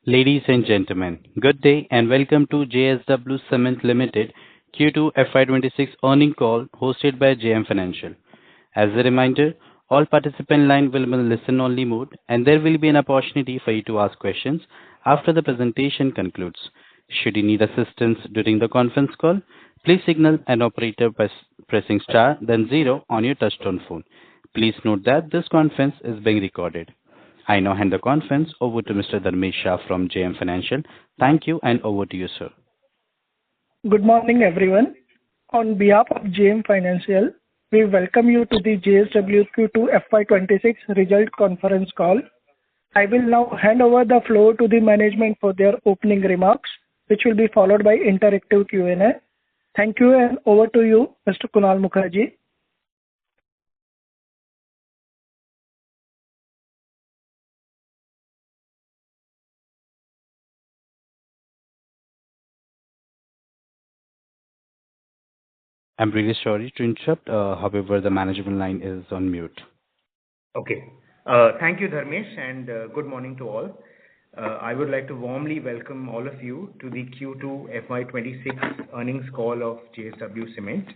Ladies and gentlemen, good day and welcome to JSW Cement Limited Q2 FY26 earnings call hosted by JM Financial. As a reminder, all participant line will be in listen-only mode, and there will be an opportunity for you to ask questions after the presentation concludes. Should you need assistance during the conference call, please signal an operator by pressing star then zero on your touchtone phone. Please note that this conference is being recorded. I now hand the conference over to Mr. Dharmesh Shah from JM Financial. Thank you, and over to you, sir. Good morning, everyone. On behalf of JM Financial, we welcome you to the JSW Q2 FY26 result conference call. I will now hand over the floor to the management for their opening remarks, which will be followed by interactive Q&A. Thank you, and over to you, Mr. Kunal Mukherjee. I'm really sorry to interrupt. However, the management line is on mute. Okay. Thank you, Dharmesh, and good morning to all. I would like to warmly welcome all of you to the Q2 FY26 earnings call of JSW Cement.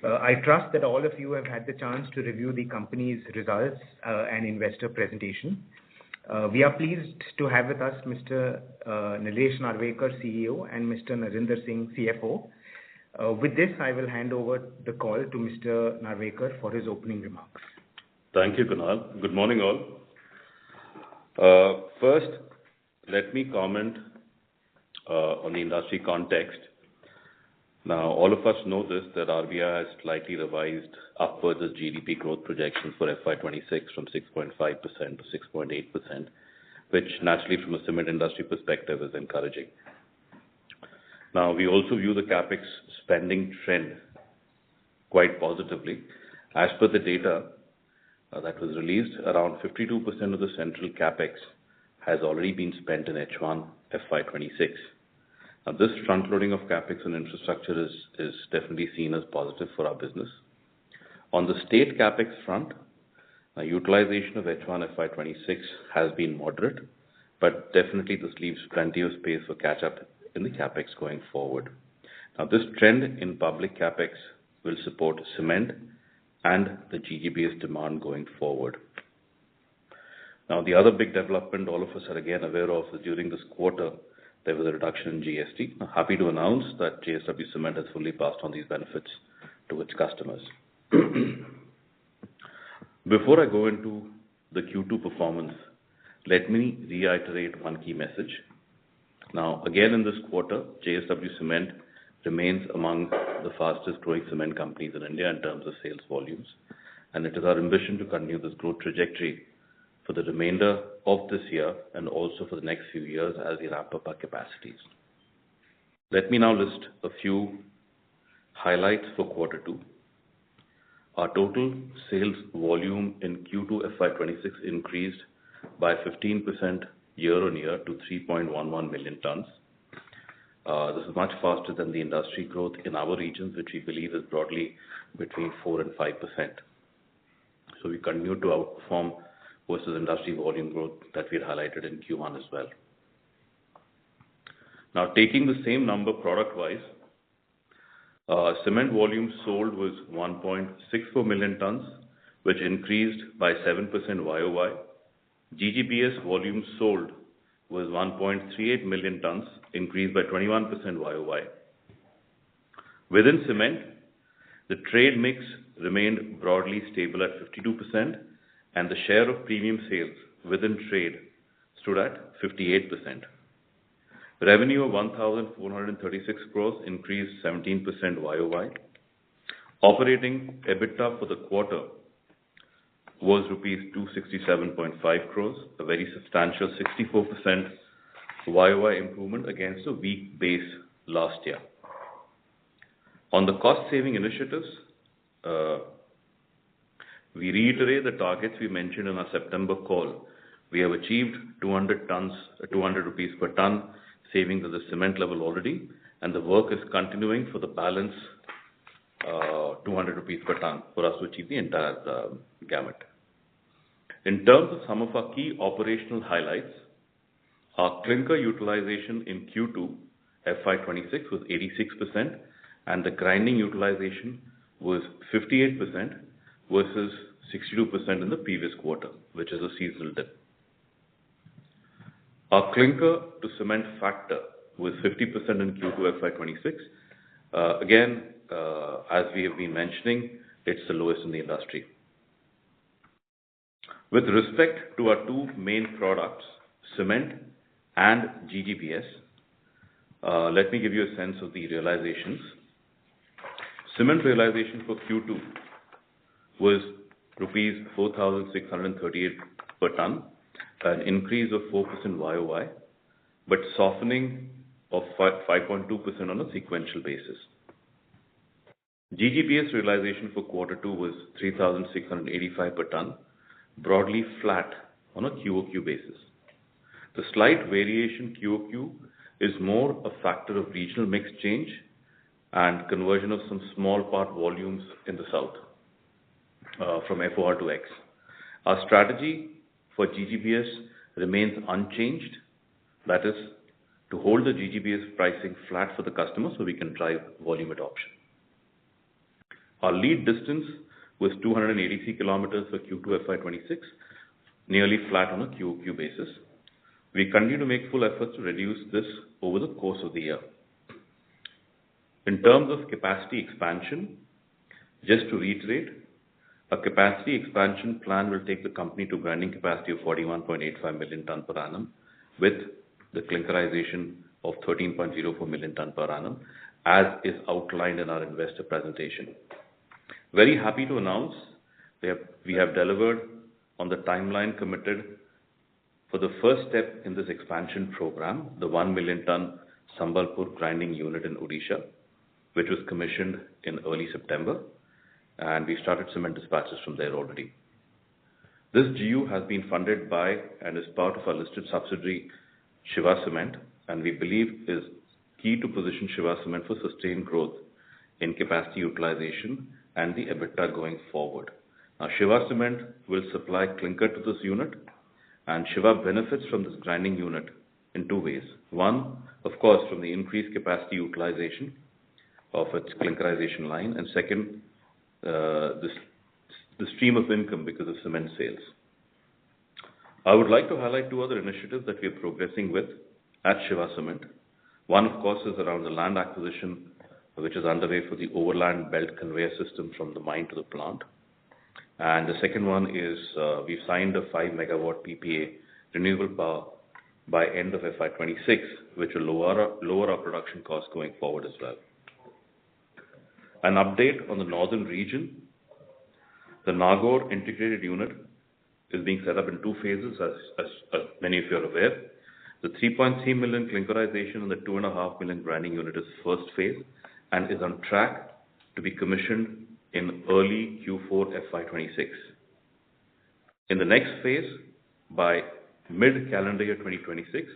I trust that all of you have had the chance to review the company's results and investor presentation. We are pleased to have with us Mr. Nilesh Narwekar, CEO, and Mr. Narinder Singh, CFO. With this, I will hand over the call to Mr. Narwekar for his opening remarks. Thank you, Kunal. Good morning, all. First, let me comment on the industry context. Now, all of us know this, that RBI has slightly revised upwards its GDP growth projections for FY26 from 6.5% to 6.8%, which naturally from a cement industry perspective is encouraging. Now, we also view the capex spending trend quite positively. As per the data that was released, around 52% of the central capex has already been spent in H1 FY26. Now, this front-loading of capex and infrastructure is definitely seen as positive for our business. On the state capex front, utilization of H1 FY26 has been moderate, but definitely this leaves plenty of space for catch-up in the capex going forward. Now, this trend in public capex will support cement and the GGBS demand going forward. Now, the other big development all of us are again aware of is during this quarter, there was a reduction in GST. I'm happy to announce that JSW Cement has fully passed on these benefits to its customers. Before I go into the Q2 performance, let me reiterate one key message. Now, again in this quarter, JSW Cement remains among the fastest growing cement companies in India in terms of sales volumes, and it is our ambition to continue this growth trajectory for the remainder of this year and also for the next few years as we ramp up our capacities. Let me now list a few highlights for quarter two. Our total sales volume in Q2 FY26 increased by 15% year-on-year to 3.11 million tons. This is much faster than the industry growth in our regions, which we believe is broadly between 4 and 5%. So we continue to outperform versus industry volume growth that we had highlighted in Q1 as well. Now, taking the same number product-wise, cement volume sold was 1.64 million tons, which increased by 7% YOY. GGBS volume sold was 1.38 million tons, increased by 21% YOY. Within cement, the trade mix remained broadly stable at 52%, and the share of premium sales within trade stood at 58%. Revenue of 1,436 crores increased 17% YOY. Operating EBITDA for the quarter was rupees 267.5 crores, a very substantial 64% YOY improvement against a weak base last year. On the cost-saving initiatives, we reiterate the targets we mentioned in our September call. We have achieved 200 rupees per ton savings at the cement level already, and the work is continuing for the balance 200 rupees per ton for us to achieve the entire gamut. In terms of some of our key operational highlights, Our clinker utilization in Q2 FY26 was 86%, and the grinding utilization was 58% versus 62% in the previous quarter, which is a seasonal dip. Our clinker to cement factor was 50% in Q2 FY26. Again, as we have been mentioning, it's the lowest in the industry. With respect to our two main products, cement and GGBS, let me give you a sense of the realizations. Cement realization for Q2 was rupees 4,638 per ton, an increase of 4% YOY, but softening of 5.2% on a sequential basis. GGBS realization for Q2 was 3,685 per ton, broadly flat on a QOQ basis. The slight variation QOQ is more a factor of regional mix change and conversion of some small part volumes in the south from FOR to X. Our strategy for GGBS remains unchanged, that is, to hold the GGBS pricing flat for the customer so we can drive volume adoption. Our lead distance was 283 kilometers for Q2 FY26, nearly flat on a QOQ basis. We continue to make full efforts to reduce this over the course of the year. In terms of capacity expansion, just to reiterate, a capacity expansion plan will take the company to grinding capacity of 41.85 million ton per annum with the clinkerization of 13.04 million ton per annum, as is outlined in our investor presentation. Very happy to announce we have delivered on the timeline committed for the first step in this expansion program, the 1 million ton Sambalpur grinding unit in Odisha, which was commissioned in early September, and we started cement dispatches from there already. This GU has been funded by and is part of our listed subsidiary Shiva Cement, and we believe is key to position Shiva Cement for sustained growth in capacity utilization and the EBITDA going forward. Now, Shiva Cement will supply clinker to this unit, and Shiva benefits from this grinding unit in two ways. One, of course, from the increased capacity utilization of its clinkerization line, and second, the stream of income because of cement sales. I would like to highlight two other initiatives that we are progressing with at Shiva Cement. One, of course, is around the land acquisition, which is underway for the overland belt conveyor system from the mine to the plant. And the second one is we've signed a 5 megawatt PPA renewable power by end of FY26, which will lower our production costs going forward as well. An update on the northern region. The Nagaur integrated unit is being set up in two phases, as many of you are aware. The 3.3 million clinkerization and the 2.5 million grinding unit is first phase and is on track to be commissioned in early Q4 FY26. In the next phase, by mid-calendar year 2026,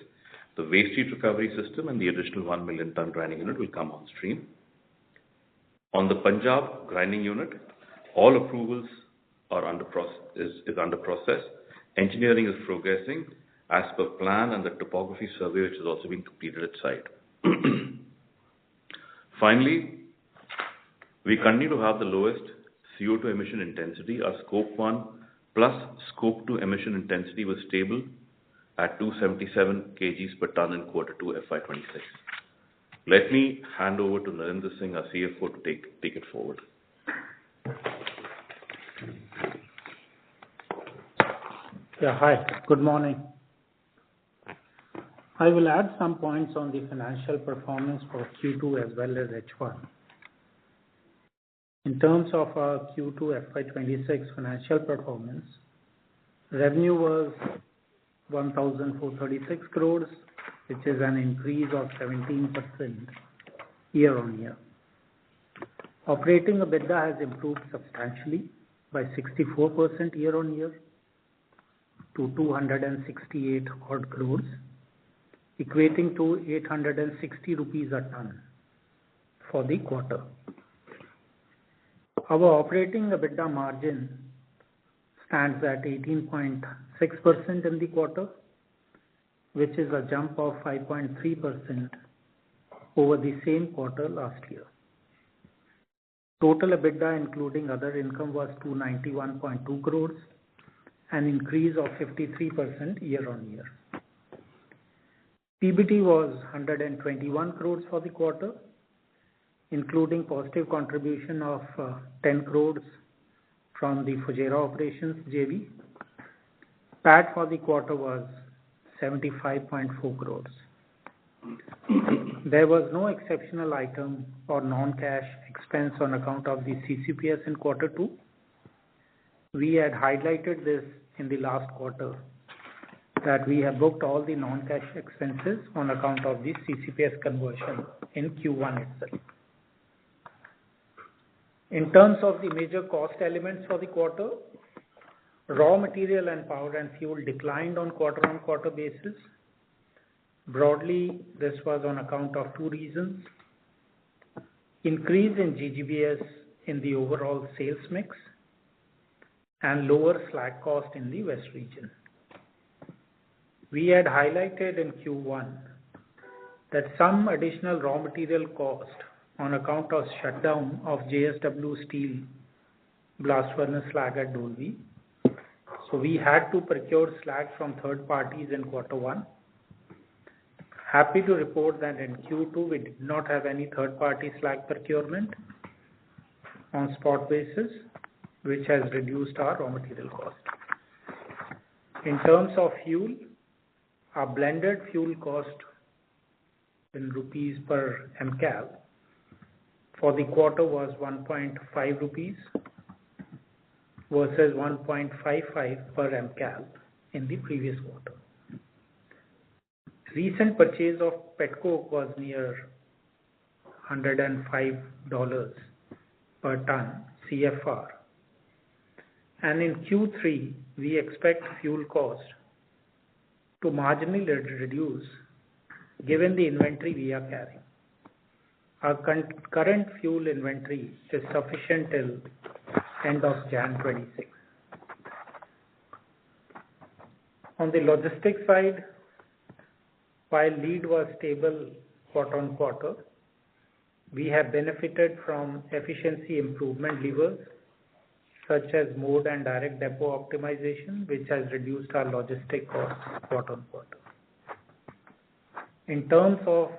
the waste heat recovery system and the additional 1 million ton grinding unit will come on stream. On the Punjab grinding unit, all approvals are under process. Engineering is progressing as per plan, and the topography survey, which is also being completed at site. Finally, we continue to have the lowest CO2 emission intensity. Our Scope 1 plus Scope 2 emission intensity was stable at 277 kgs per ton in Q2 FY26. Let me hand over to Narendra Singh, our CFO, to take it forward. Yeah, hi. Good morning. I will add some points on the financial performance for Q2 as well as H1. In terms of our Q2 FY26 financial performance, revenue was 1,436 crores, which is an increase of 17% year-on-year. Operating EBITDA has improved substantially by 64% year-on-year to 268 odd crores, equating to 860 rupees a ton for the quarter. Our operating EBITDA margin stands at 18.6% in the quarter, which is a jump of 5.3% over the same quarter last year. Total EBITDA including other income was 291.2 crores, an increase of 53% year-on-year. PBT was 121 crores for the quarter, including positive contribution of 10 crores from the Fujairah operations JV. PAT for the quarter was 75.4 crores. There was no exceptional item or non-cash expense on account of the CCPS in quarter 2. We had highlighted this in the last quarter that we have booked all the non-cash expenses on account of the CCPS conversion in Q1 itself. In terms of the major cost elements for the quarter, raw material and power and fuel declined on quarter-on-quarter basis. Broadly, this was on account of two reasons. Increase in GGBS in the overall sales mix and lower slag cost in the West region. We had highlighted in Q1 that some additional raw material cost on account of shutdown of JSW steel blast furnace slag at Dolvi. So we had to procure slag from third parties in quarter 1. Happy to report that in Q2 we did not have any third party slag procurement on spot basis, which has reduced our raw material cost. In terms of fuel, our blended fuel cost in rupees per mcal for the quarter was 1.5 rupees versus 1.55 per mcal in the previous quarter. Recent purchase of petcoke was near $105 per ton CFR, and in Q3 we expect fuel cost to marginally reduce given the inventory we are carrying. Our current fuel inventory is sufficient till end of Jan 26. On the logistics side, while lead was stable quarter on quarter, we have benefited from efficiency improvement levers such as mode and direct depot optimization, which has reduced our logistic costs quarter on quarter. In terms of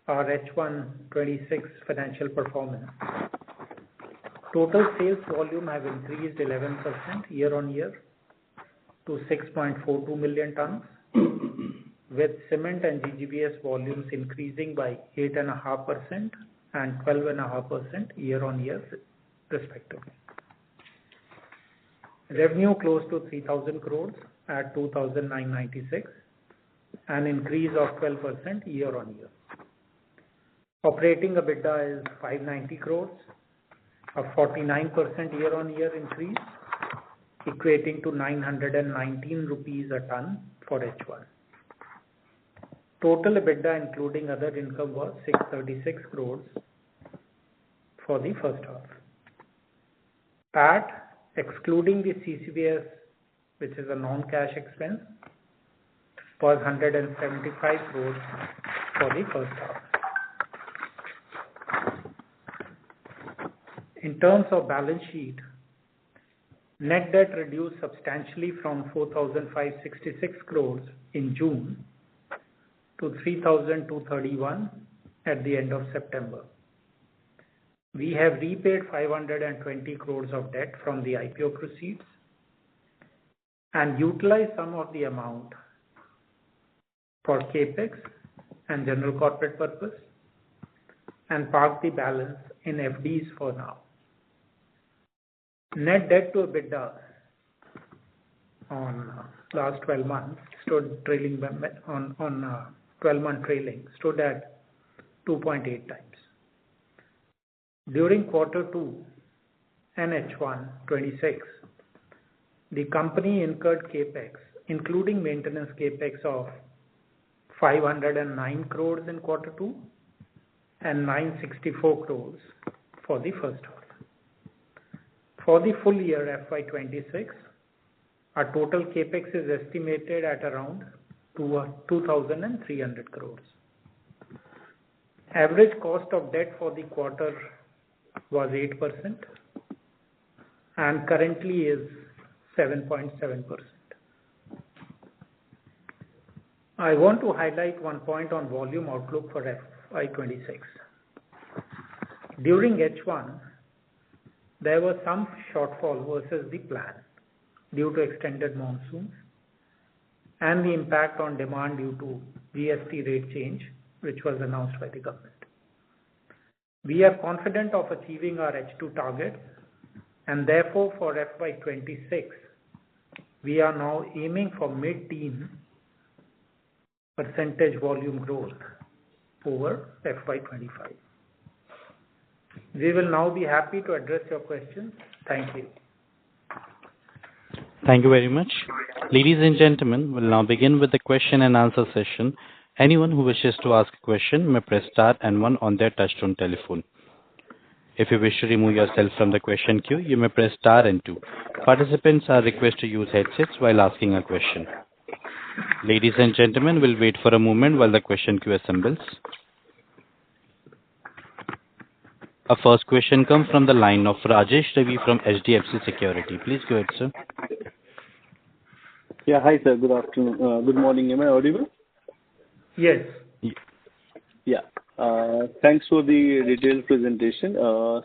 our H1 26 financial performance, total sales volume have increased 11% year on year to 6.42 million tons, with cement and GGBS volumes increasing by 8.5% and 12.5% year on year respectively. Revenue close to 3,000 crores at 2,996, an increase of 12% year on year. Operating EBITDA is 590 crores, a 49% year on year increase, equating to 919 rupees a ton for H1. Total EBITDA including other income was 636 crores for the first half. PAT excluding the CCPS, which is a non-cash expense, was 175 crores for the first half. In terms of balance sheet, net debt reduced substantially from 4,566 crores in June to 3,231 at the end of September. We have repaid 520 crores of debt from the IPO proceeds and utilized some of the amount for capex and general corporate purpose and parked the balance in FDs for now. Net debt to EBITDA on last 12 months stood trailing on 12-month trailing stood at 2.8 times. During quarter 2 and H1 26, the company incurred capex, including maintenance capex of 509 crores in quarter 2 and 964 crores for the first half. For the full year FY26, our total capex is estimated at around to 2,300 crores. Average cost of debt for the quarter was 8% and currently is 7.7%. I want to highlight one point on volume outlook for FY26. During H1, there was some shortfall versus the plan due to extended monsoons and the impact on demand due to GST rate change, which was announced by the government. We are confident of achieving our H2 target, and therefore for FY26, we are now aiming for mid-teen % volume growth over FY25. We will now be happy to address your questions. Thank you. Thank you very much. Ladies and gentlemen, we'll now begin with the question and answer session. Anyone who wishes to ask a question may press star and one on their touchtone telephone. If you wish to remove yourself from the question queue, you may press star and two. Participants are requested to use headsets while asking a question. Ladies and gentlemen, we'll wait for a moment while the question queue assembles. Our first question comes from the line of Rajesh Ravi from HDFC Security. Please go ahead, sir. Yeah, hi sir. Good afternoon. Good morning. Am I audible? Yes. Yeah. Thanks for the detailed presentation.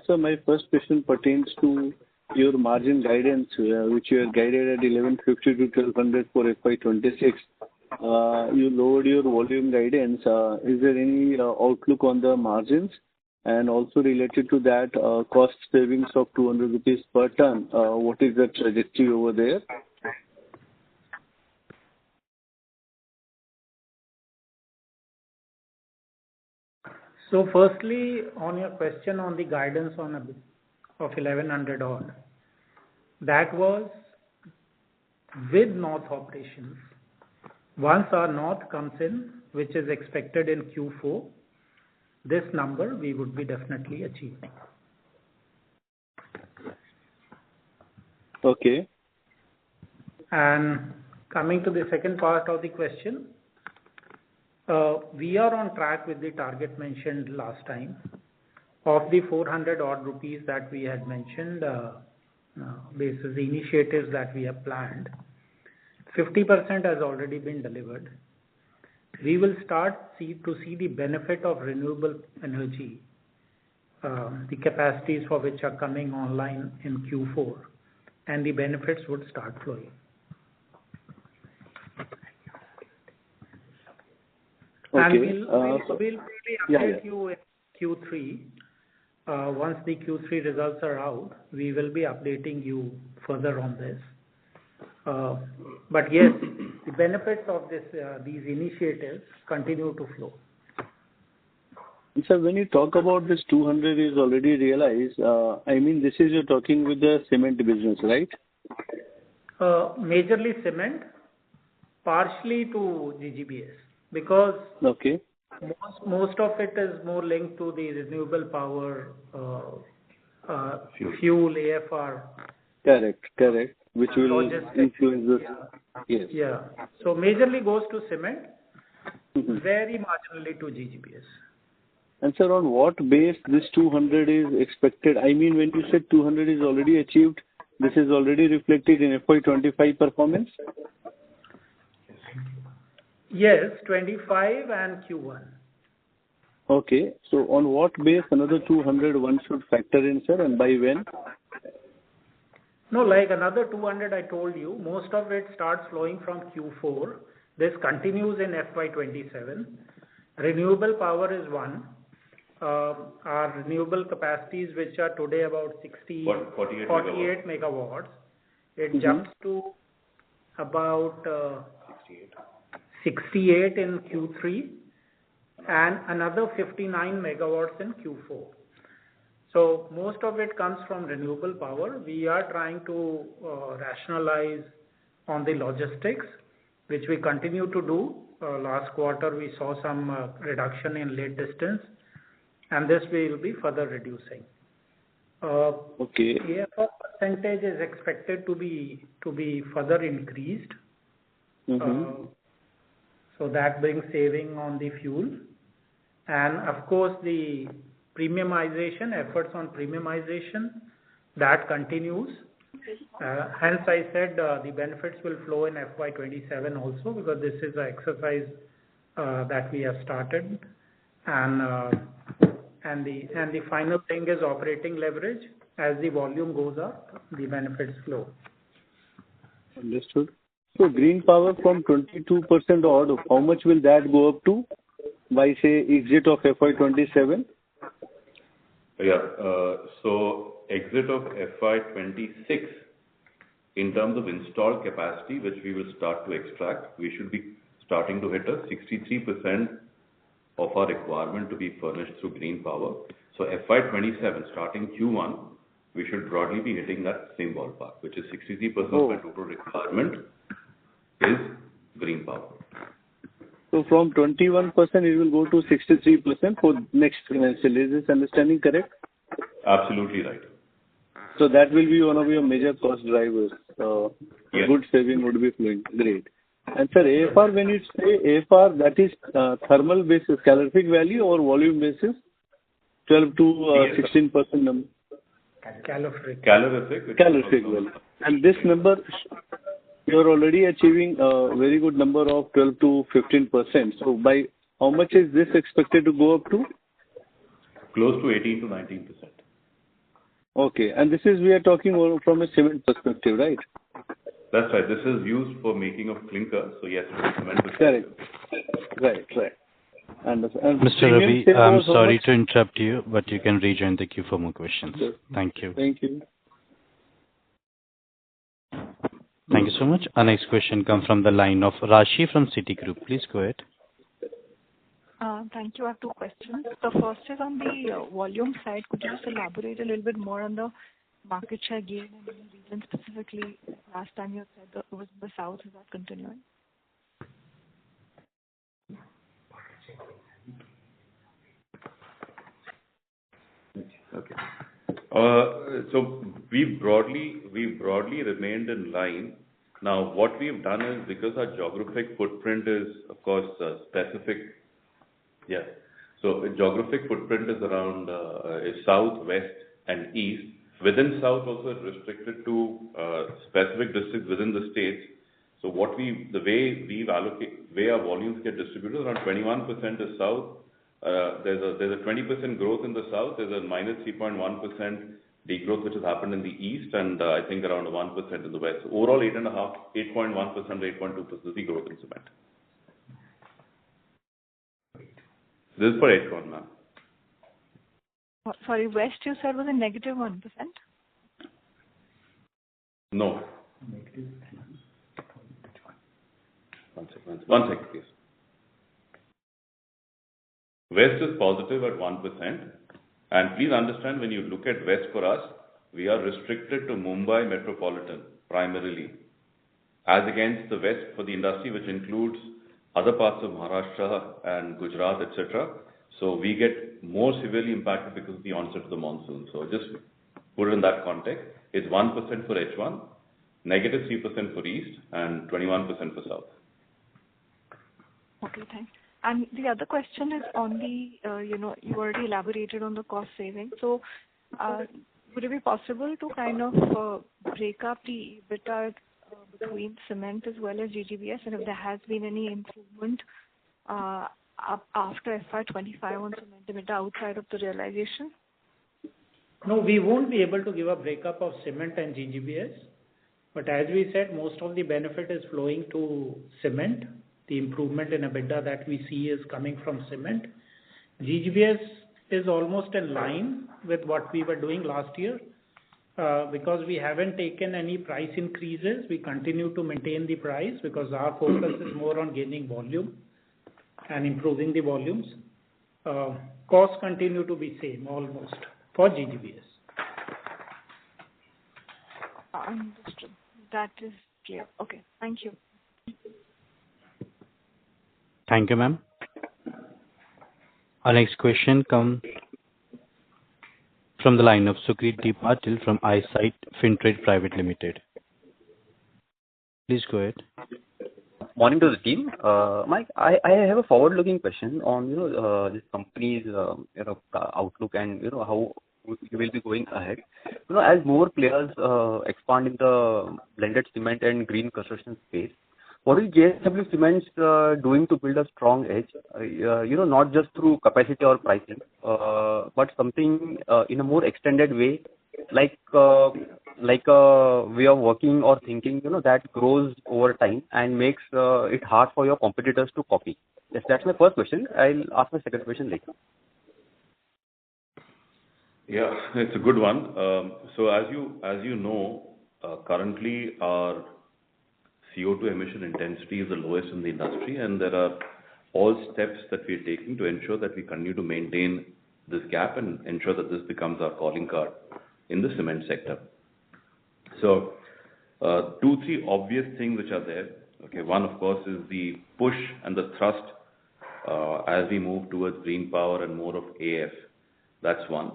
So my first question pertains to your margin guidance, which you have guided at 1150 to 1200 for FY26. You lowered your volume guidance. Is there any outlook on the margins? And also related to that, cost savings of 200 rupees per ton, what is the trajectory over there? So firstly, on your question on the guidance of 1100 odd, that was with North operations. Once our North comes in, which is expected in Q4, this number we would be definitely achieving. Okay. And coming to the second part of the question, we are on track with the target mentioned last time. Of the 400 odd rupees that we had mentioned, basis the initiatives that we have planned, 50% has already been delivered. We will start to see the benefit of renewable energy, the capacities for which are coming online in Q4, and the benefits would start flowing. Okay. And we'll really update you in Q3. Once the Q3 results are out, we will be updating you further on this. But yes, the benefits of these initiatives continue to flow. Sir, when you talk about this 200 is already realized, I mean, this is you're talking with the cement business, right? Majorly cement, partially to GGBS, because okay. most of it is more linked to the renewable power, fuel, AFR. Correct. Which will influence this. Yeah. Yes. Yeah. So majorly goes to cement, very marginally to GGBS. And sir, on what base this 200 is expected? I mean, when you said 200 is already achieved, this is already reflected in FY25 performance? Yes, 25 and Q1. Okay. So on what base another 200 one should factor in, sir, and by when? No, like another 200 I told you, most of it starts flowing from Q4. This continues in FY27. Renewable power is one. Our renewable capacities, which are today about 48 megawatts, it jumps to about 68 in Q3 and another 59 megawatts in Q4. So most of it comes from renewable power. We are trying to rationalize on the logistics, which we continue to do. Last quarter, we saw some reduction in lead distance, and this we will be further reducing. Okay. AFR percentage is expected to be further increased. So that brings saving on the fuel. And of course, the premiumization, efforts on premiumization, that continues. Hence, I said the benefits will flow in FY27 also, because this is an exercise that we have started. And the final thing is operating leverage. As the volume goes up, the benefits flow. Understood. So green power from 22% odd, how much will that go up to by, say, exit of FY27? Yeah. So exit of FY26, in terms of installed capacity, which we will start to extract, we should be starting to hit a 63% of our requirement to be furnished through green power. So FY27, starting Q1, we should broadly be hitting that same ballpark, which is 63% of my total requirement is green power. So from 21%, it will go to 63% for next financial year. Is this understanding correct? Absolutely right. So that will be one of your major cost drivers. Yes. Good saving would be flowing. Great. And sir, AFR, when you say AFR, that is thermal basis, calorific value or volume basis? 12 to 16% number. Calorific. Calorific. Calorific value. And this number, you are already achieving a very good number of 12 to 15%. So by how much is this expected to go up to? Close to 18 to 19%. Okay. And this is, we are talking from a cement perspective, right? That's right. This is used for making of clinker. So yes, cement. Correct. Right. And Mr. Ravi, I'm sorry to interrupt you, but you can rejoin the queue for more questions. Yes. Thank you. Thank you. Thank you so much. Our next question comes from the line of Rashi from Citigroup. Please go ahead. Thank you. I have two questions. The first is on the volume side. Could you just elaborate a little bit more on the market share gain in any region specifically? Last time you said that it was the south. Is that continuing? Okay. So we broadly remained in line. Now, what we've done is, because our geographic footprint is, of course, specific. Yeah. So geographic footprint is around is south, west, and east. Within south, also it's restricted to specific districts within the states. So the way our volumes get distributed, around 21% is south. There's a 20% growth in the south. There's a minus 3.1% degrowth which has happened in the east, and I think around 1% in the west. So overall, 8.1%, 8.2% is the growth in cement. This is for H1, ma'am. Sorry, west you said was a negative 1%? No. One second, please. West is positive at 1%. And please understand, when you look at west for us, we are restricted to Mumbai metropolitan primarily, as against the west for the industry, which includes other parts of Maharashtra and Gujarat, etc. So we get more severely impacted because of the onset of the monsoon. So just put it in that context. It's 1% for H1, negative 3% for east, and 21% for south. Okay, thanks. And the other question is on the, you already elaborated on the cost saving. So would it be possible to kind of break up the EBITDA between cement as well as GGBS, and if there has been any improvement after FY25 on cement EBITDA outside of the realization? No, we won't be able to give a breakup of cement and GGBS. But as we said, most of the benefit is flowing to cement. The improvement in EBITDA that we see is coming from cement. GGBS is almost in line with what we were doing last year. Because we haven't taken any price increases, we continue to maintain the price because our focus is more on gaining volume and improving the volumes. Costs continue to be same almost for GGBS. Understood. That is clear. Okay, thank you. Thank you, ma'am. Our next question comes from the line of Sukrit D. Patil from Eyesight Fintrade Private Limited. Please go ahead. Morning to the team. Mike, I have a forward-looking question on this company's outlook and how you will be going ahead. As more players expand in the blended cement and green construction space, what is JSW Cement doing to build a strong edge? Not just through capacity or pricing, but something in a more extended way, like a way of working or thinking, that grows over time and makes it hard for your competitors to copy. Yes, that's my first question. I'll ask my second question later. Yeah, it's a good one. So as you know, currently our CO2 emission intensity is the lowest in the industry, and there are all steps that we are taking to ensure that we continue to maintain this gap and ensure that this becomes our calling card in the cement sector. So, 2-3 obvious things which are there. Okay, one of course is the push and the thrust as we move towards green power and more of AF. That's one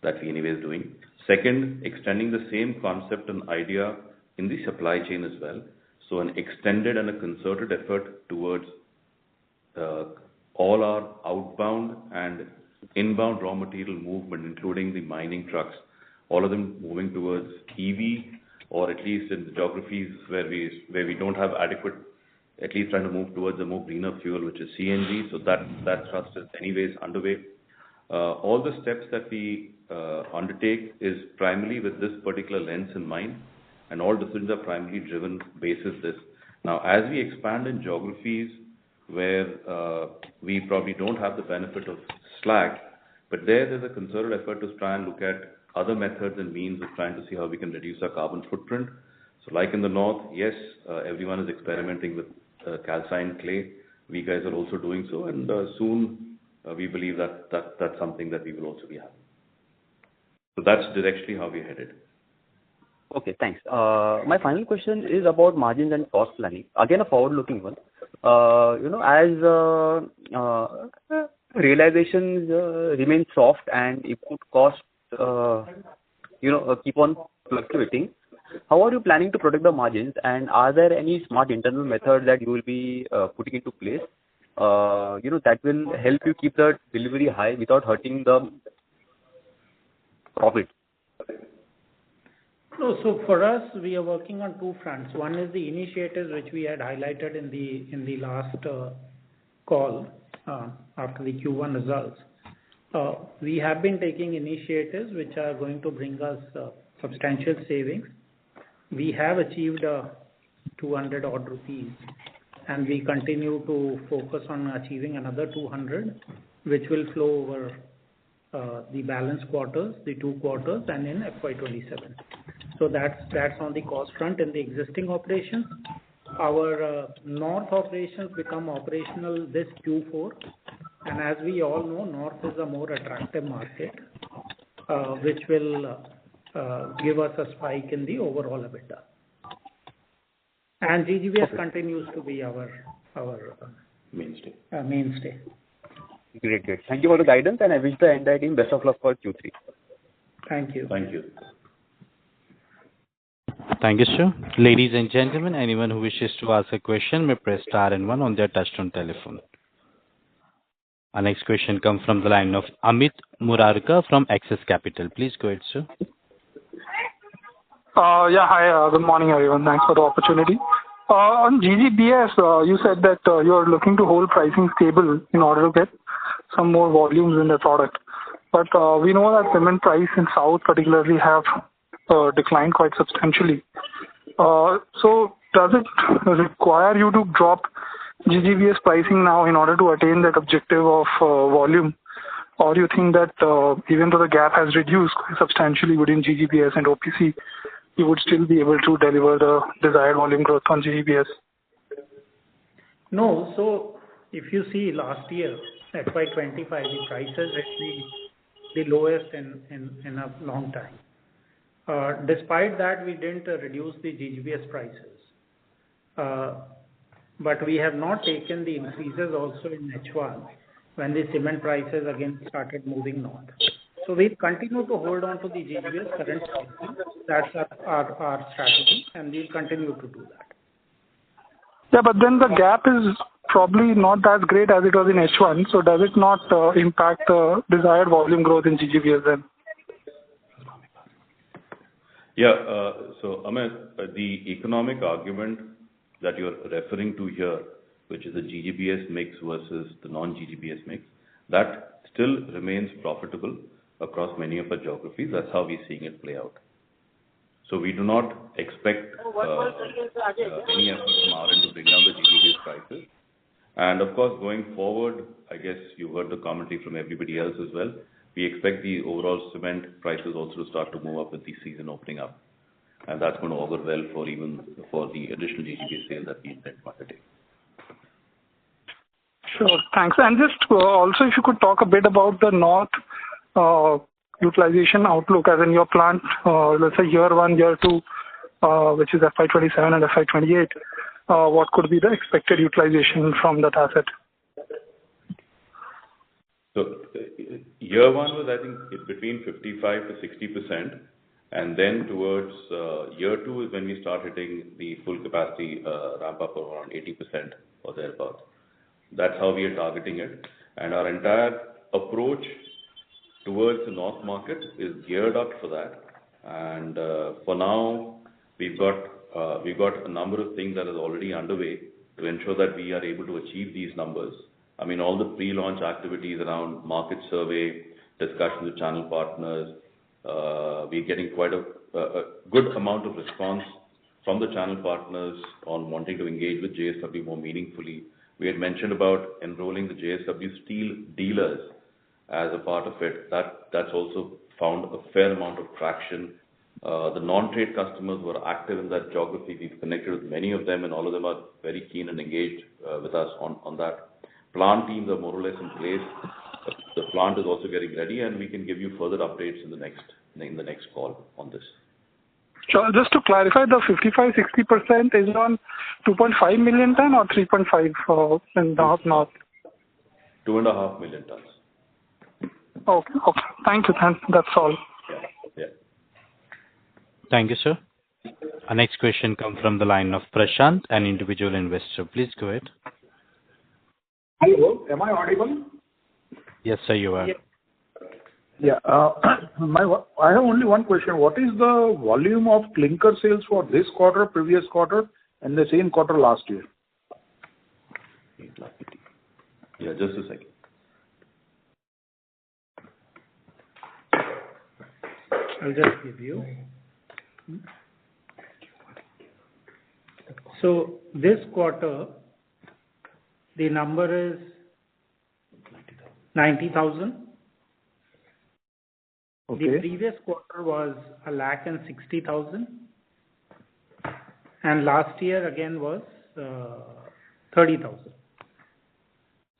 that we anyway is doing. Second, extending the same concept and idea in the supply chain as well. So an extended and a concerted effort towards all our outbound and inbound raw material movement, including the mining trucks, all of them moving towards EV, or at least in the geographies where we don't have adequate, at least trying to move towards a more greener fuel, which is CNG. So that thrust is anyways underway. All the steps that we undertake is primarily with this particular lens in mind, and all decisions are primarily driven basis this. Now, as we expand in geographies where we probably don't have the benefit of slag, but there's a concerted effort to try and look at other methods and means of trying to see how we can reduce our carbon footprint. So like in the north, yes, everyone is experimenting with calcined clay. We guys are also doing so, and soon we believe that's something that we will also be having. So that's directionally how we're headed. Okay, thanks. My final question is about margins and cost planning. Again, a forward-looking one. As realizations remain soft and input costs, keep on fluctuating, how are you planning to protect the margins? And are there any smart internal methods that you will be putting into place, that will help you keep the delivery high without hurting the profit? No, so for us, we are working on two fronts. One is the initiatives which we had highlighted in the last call after the Q1 results. We have been taking initiatives which are going to bring us substantial savings. We have achieved 200 odd rupees, and we continue to focus on achieving another 200, which will flow over the balance quarters, the 2 quarters, and in FY27. So that's on the cost front in the existing operations. Our north operations become operational this Q4, and as we all know, north is a more attractive market, which will give us a spike in the overall EBITDA. And GGBS continues to be our Mainstay. mainstay. Great. Thank you for the guidance, and I wish the entire team best of luck for Q3. Thank you. Thank you. Thank you, sir. Ladies and gentlemen, anyone who wishes to ask a question may press star and 1 on their touchtone telephone. Our next question comes from the line of Amit Murarka from Axis Capital. Please go ahead, sir. Hi. Good morning, everyone. Thanks for the opportunity. On GGBS, you said that you are looking to hold pricing stable in order to get some more volumes in the product. But we know that cement price in South particularly have declined quite substantially. So does it require you to drop GGBS pricing now in order to attain that objective of volume? Or do you think that even though the gap has reduced quite substantially within GGBS and OPC, you would still be able to deliver the desired volume growth on GGBS? No, so if you see last year, FY25, the prices actually the lowest in a long time. Despite that, we didn't reduce the GGBS prices. But we have not taken the increases also in H1 when the cement prices again started moving north. So we continue to hold on to the GGBS current pricing. That's our strategy, and we'll continue to do that. Yeah, but then the gap is probably not as great as it was in H1. So does it not impact the desired volume growth in GGBS then? Yeah. So, Amit, the economic argument that you're referring to here, which is the GGBS mix versus the non-GGBS mix, that still remains profitable across many of our geographies. That's how we're seeing it play out. So we do not expect any effort from our end to bring down the GGBS prices. And of course, going forward, I guess you heard the commentary from everybody else as well. We expect the overall cement prices also to start to move up with the season opening up. And that's going to augur well for the additional GGBS sales that we intend to undertake. Sure, thanks. And just also, if you could talk a bit about the north utilization outlook, as in your plant, let's say year 1, year 2, which is FY27 and FY28, what could be the expected utilization from that asset? So year 1 was, I think, between 55 to 60%. And then towards year 2 is when we start hitting the full capacity ramp up of around 80% or thereabouts. That's how we are targeting it. And our entire approach towards the north market is geared up for that. And for now, we've got a number of things that is already underway to ensure that we are able to achieve these numbers. I mean, all the pre-launch activities around market survey, discussions with channel partners, we're getting quite a good amount of response from the channel partners on wanting to engage with JSW more meaningfully. We had mentioned about enrolling the JSW steel dealers as a part of it. That's also found a fair amount of traction. The non-trade customers who are active in that geography, we've connected with many of them, and all of them are very keen and engaged with us on that. Plant teams are more or less in place. The plant is also getting ready, and we can give you further updates in the next call on this. Sure. Just to clarify, the 55-60% is on 2.5 million ton or 3.5 in the north? 2.5 million tons. Okay. Thank you. That's all. Yeah. Thank you, sir. Our next question comes from the line of Prashant, an individual investor. Please go ahead. Hello, am I audible? Yes, sir, you are. Yeah. I have only one question. What is the volume of clinker sales for this quarter, previous quarter, and the same quarter last year? Yeah, just a second. I'll just give you. So this quarter, the number is 90,000. Okay. The previous quarter was 160,000, and last year again was 30,000.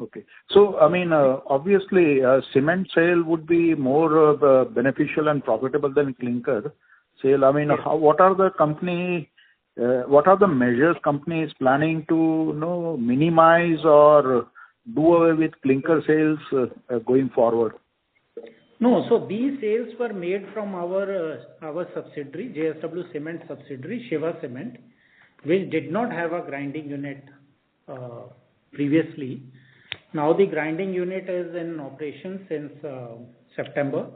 Okay. So, I mean, obviously, cement sale would be more beneficial and profitable than clinker sale. I mean, what are the measures company is planning to minimize or do away with clinker sales going forward? No, so these sales were made from our subsidiary, JSW Cement subsidiary, Shiva Cement, which did not have a grinding unit previously. Now the grinding unit is in operation since September.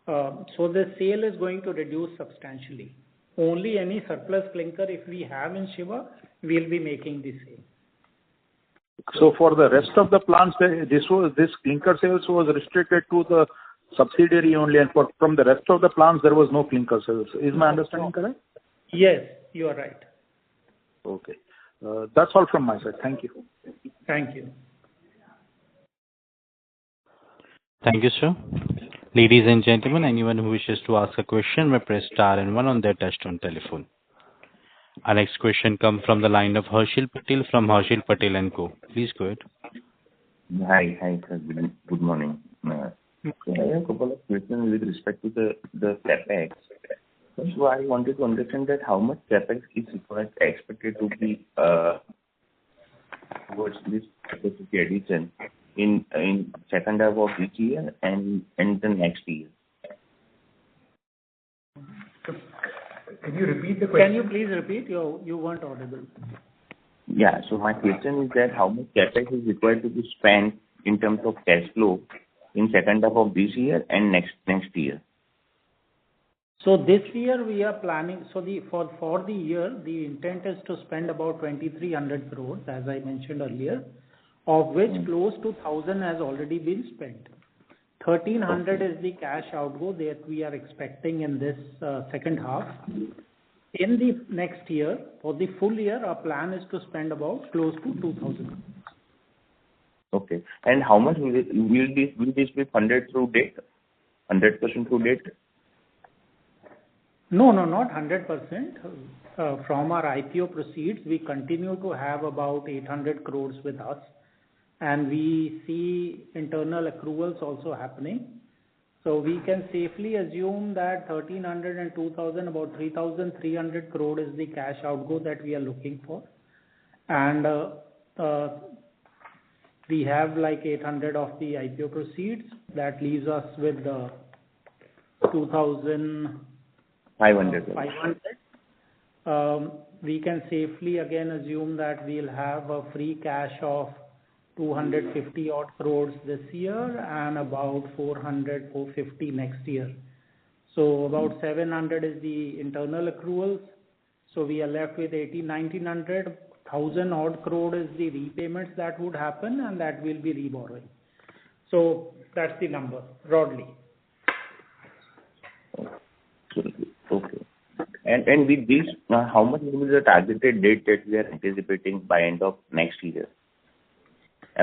So the sale is going to reduce substantially. Only any surplus clinker, if we have in Shiva, we'll be making the sale. So for the rest of the plants, this clinker sales was restricted to the subsidiary only, and from the rest of the plants, there was no clinker sales. Is my understanding correct? Yes, you are right. Okay. That's all from my side. Thank you. Thank you. Thank you, sir. Ladies and gentlemen, anyone who wishes to ask a question may press star and one on their touchtone telephone. Our next question comes from the line of Harshil Patel from Harshil Patel & Co. Please go ahead. Hi, sir. Good morning. So I have a couple of questions with respect to the CapEx. So I wanted to understand that how much CapEx is expected to be towards this capacity addition in second half of this year and the next year. Can you repeat the question? Can you please repeat? You weren't audible. Yeah. So my question is that how much CapEx is required to be spent in terms of cash flow in second half of this year and next year? So this year we are planning, so for the year, the intent is to spend about 2,300 crores, as I mentioned earlier, of which close to 1,000 has already been spent. 1,300 is the cash outgo that we are expecting in this second half. In the next year, for the full year, our plan is to spend about close to 2,000. Okay. And how much will this be funded through debt? 100% through debt? No, not 100%. From our IPO proceeds, we continue to have about 800 crores with us, and we see internal accruals also happening. So we can safely assume that 1,300 and 2,000, about 3,300 crore is the cash outgo that we are looking for. And we have like 800 of the IPO proceeds. That leaves us with 2,500. We can safely again assume that we'll have a free cash of 250 odd crores this year and about 450 next year. So about 700 is the internal accruals. So we are left with 1,900, 1,000 odd crore is the repayments that would happen, and that will be reborrowing. So that's the number broadly. Okay. And with this, how much will be the targeted date that we are anticipating by end of next year?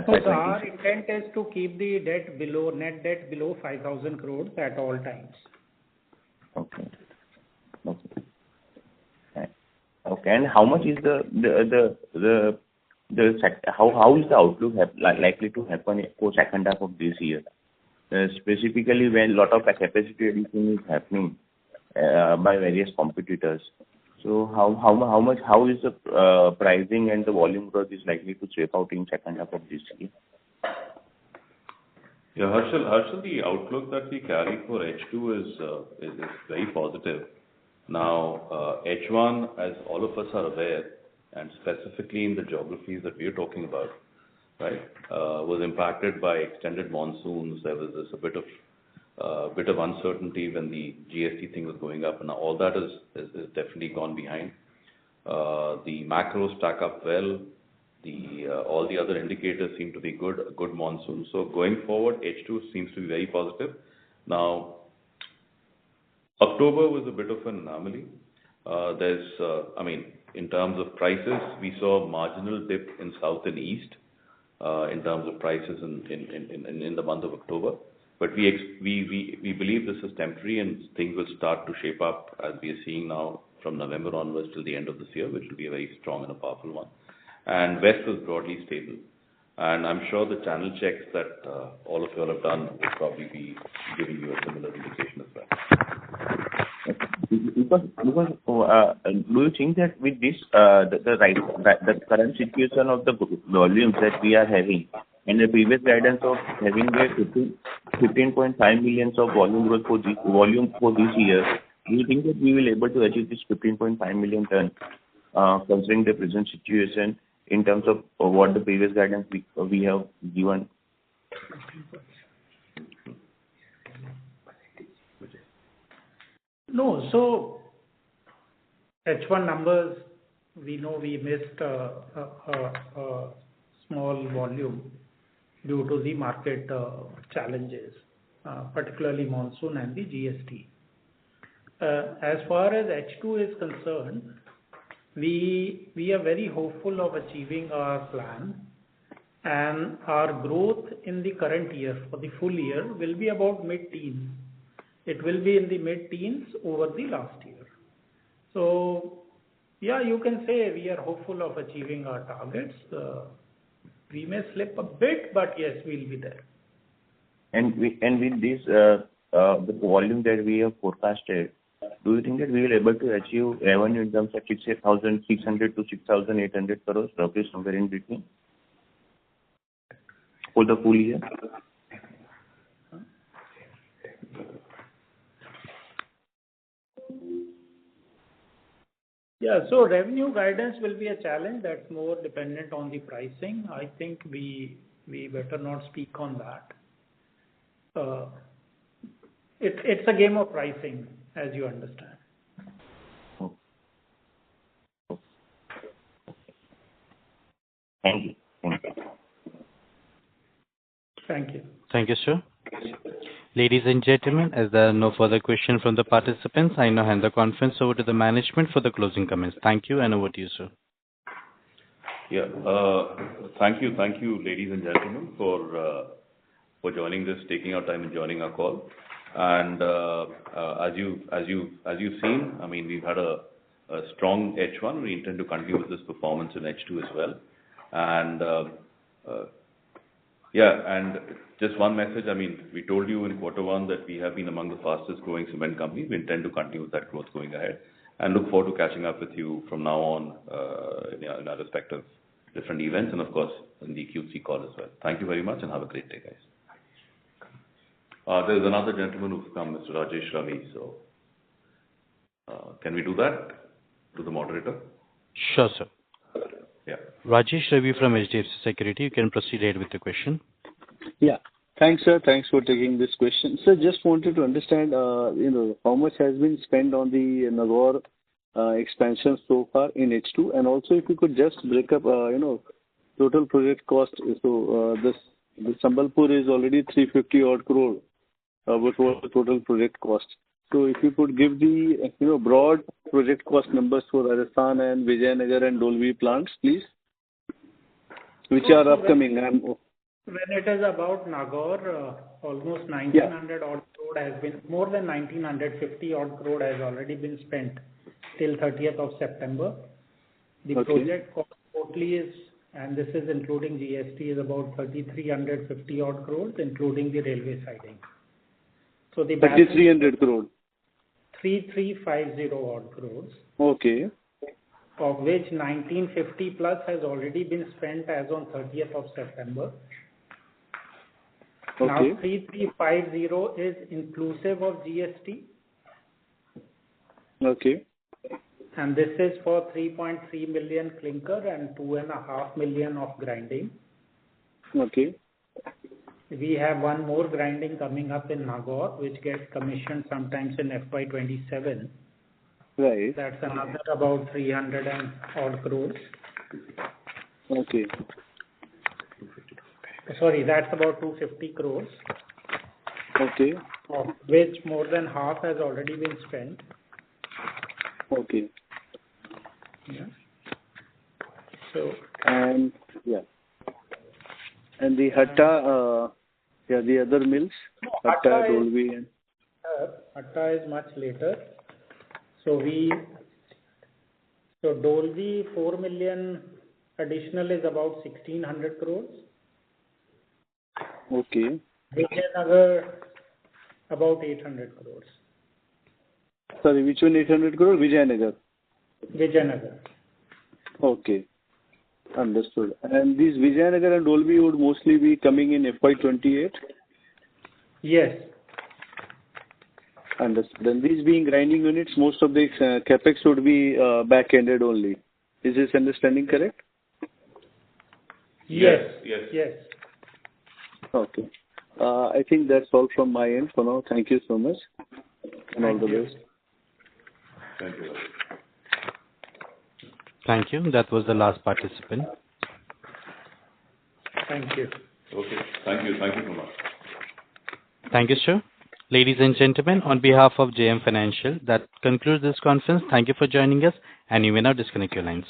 So our intent is to keep the net debt below 5,000 crores at all times. Okay. And how much is how is the outlook likely to happen for second half of this year? Specifically, when a lot of capacity addition is happening by various competitors. So how is the pricing and the volume growth is likely to shape out in second half of this year? Yeah, Harshal, the outlook that we carry for H2 is very positive. Now, H1, as all of us are aware, and specifically in the geographies that we are talking about, right, was impacted by extended monsoons. There was a bit of uncertainty when the GST thing was going up, and now all that is definitely gone behind. The macros stack up well. All the other indicators seem to be good, a good monsoon. So going forward, H2 seems to be very positive. Now, October was a bit of an anomaly. In terms of prices, we saw a marginal dip in South and East in terms of prices in the month of October. But we believe this is temporary and things will start to shape up as we are seeing now from November onwards till the end of this year, which will be a very strong and a powerful one. And West was broadly stable. And I'm sure the channel checks that all of you all have done will probably be giving you a similar indication as well. Because do you think that with this the current situation of the volumes that we are having and the previous guidance of having a 15.5 million of volume growth for this year, do you think that we will able to achieve this 15.5 million ton considering the present situation in terms of what the previous guidance we have given? No, so H1 numbers, we know we missed a small volume due to the market challenges, particularly monsoon and the GST. As far as H2 is concerned, we are very hopeful of achieving our plan, and our growth in the current year for the full year will be about mid-teens. It will be in the mid-teens over the last year. So, yeah, you can say we are hopeful of achieving our targets. We may slip a bit, but yes, we'll be there. And with this, the volume that we have forecasted, do you think that we will able to achieve revenue in terms of 6,600 to 6,800 crores, roughly somewhere in between, for the full year? Yeah. So revenue guidance will be a challenge. That's more dependent on the pricing. I think we better not speak on that. It's a game of pricing, as you understand. Thank you. Thank you. Thank you, sir. Ladies and gentlemen, as there are no further questions from the participants, I now hand the conference over to the management for the closing comments. Thank you, and over to you, sir. Yeah. Thank you, ladies and gentlemen, for joining this, taking our time and joining our call. And as you've seen, I mean, we've had a strong H1. We intend to continue with this performance in H2 as well. And and just one message. I mean, we told you in Q1 that we have been among the fastest growing cement companies. We intend to continue with that growth going ahead, and look forward to catching up with you from now on in our respective different events, and of course in the Q3 call as well. Thank you very much, and have a great day, guys. There's another gentleman who's come, Mr. Rajesh Ravi. So can we do that to the moderator? Sure, sir. Yeah. Rajesh Ravi from HDFC Security, you can proceed ahead with the question. Yeah. Thanks, sir. Thanks for taking this question. Sir, just wanted to understand, how much has been spent on the Nagaur expansion so far in H2, and also if you could just break up, total project cost. So this Sambalpur is already 350 odd crore. What was the total project cost? So if you could give the broad project cost numbers for Rajasthan and Vijayanagar and Dolvi plants, please, which are upcoming. When it is about Nagaur, almost 1900 odd crore has been, more than 1950 odd crore has already been spent till 30th of September. The project cost totally is, and this is including GST, is about 3350 odd crores, including the railway siding. So the 3300 crore. 3350 odd crores. Okay. Of which 1950 plus has already been spent as on 30th of September. Okay. Now 3350 is inclusive of GST. Okay. And this is for 3.3 million clinker and 2.5 million of grinding. Okay. We have one more grinding coming up in Nagaur, which gets commissioned sometimes in FY27. Right. That's another about 300 and odd crores. Okay. Sorry, that's about 250 crores. Okay. Of which more than half has already been spent. Okay. Yeah. So. And and the Hatta, the other mills, Hatta, Dolvi, and Hatta is much later. So Dolvi 4 million additional is about 1600 crores. Okay. Vijayanagar about 800 crores. Sorry, which one 800 crore? Vijayanagar. Vijayanagar. Okay. Understood. And these Vijayanagar and Dolvi would mostly be coming in FY28? Yes. Understood. And these being grinding units, most of the capex would be back-ended only. Is this understanding correct? Yes. Okay. I think that's all from my end for now. Thank you so much. And all the best. Thank you. Thank you. That was the last participant. Thank you. Okay. Thank you so much. Thank you, sir. Ladies and gentlemen, on behalf of JM Financial, that concludes this conference. Thank you for joining us, and you may now disconnect your lines.